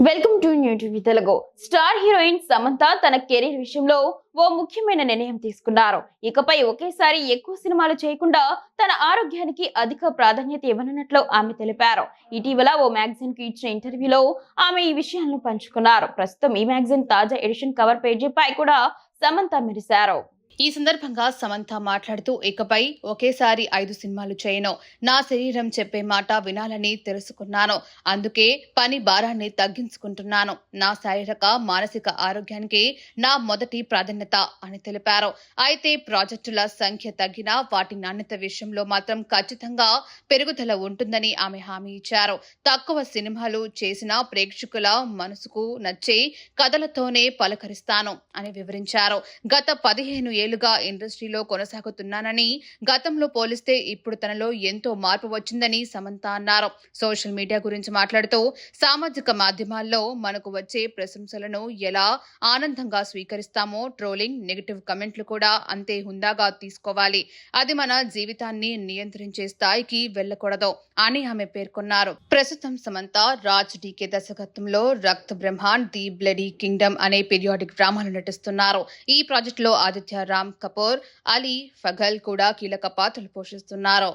Welcome to new TV Telugu. Star heroine Samantha తన career విషయంలో ఓ ముఖ్యమైన నిర్ణయం తీసుకున్నారు. ఇకపై ఒకేసారి ఎక్కువ సినిమాలు చేయకుండా తన ఆరోగ్యానికి అధిక ప్రాధాన్యత ఇవ్వనున్నట్లు ఆమె తెలిపారు. ఇటీవల ఓ మ్యాగజైన్ కి ఇచ్చిన ఇంటర్వ్యూలో ఆమె ఈ విషయాలను పంచుకున్నారు. ప్రస్తుతం ఈ మ్యాగజైన్ తాజా ఎడిషన్ కవర్ పేజీపై కూడా సమంత మెరిశారు. ఈ సందర్భంగా సమంత మాట్లాడుతూ, ఇకపై ఒకేసారి 5 సినిమాలు చేయను. నా శరీరం చెప్పే మాట వినాలని తెలుసుకున్నాను. అందుకే పని భారాన్ని తగ్గించుకుంటున్నాను. నా శారీరక మానసిక ఆరోగ్యానికి నా మొదటి ప్రాధాన్యత అని తెలిపారు. అయితే ప్రాజెక్టుల సంఖ్య తగ్గినా వాటి నాణ్యత విషయంలో మాత్రం ఖచ్చితంగా పెరుగుదల ఉంటుందని ఆమె హామీ ఇచ్చారు. తక్కువ సినిమాలు చేసిన ప్రేక్షకుల మనసుకు నచ్చే కథలతోనే పలకరిస్తాను అని వివరించారు. గత 15 ఏళ్లుగా ఇండస్ట్రీలో కొనసాగుతున్నానని, గతంలో పోలిస్తే ఇప్పుడు తనలో ఎంతో మార్పు వచ్చిందని సమంత అన్నారు. సోషల్ మీడియా గురించి మాట్లాడుతూ, సామాజిక మాధ్యమాల్లో మనకు వచ్చే ప్రశంసలను ఎలా ఆనందంగా స్వీకరిస్తామో ట్రోలింగ్, నెగటివ్ కమెంట్లు కూడా అంతే హుందాగా తీసుకోవాలి. అది మన జీవితాన్ని నియంత్రించే స్థాయికి వెళ్లకూడదు అని ఆమె పేర్కొన్నారు. ప్రస్తుతం సమంత రాజ్ డీకే దర్శకత్వంలో Rakt Brahmand, the bloody Kingdom అనే పీరియాడిక్ డ్రామాలు నటిస్తున్నారు. ఈ ప్రాజెక్టులో ఆదిత్య రామ్ కపూర్, అలీ ఫగల్ కూడా కీలక పాత్రలు పోషిస్తున్నారు.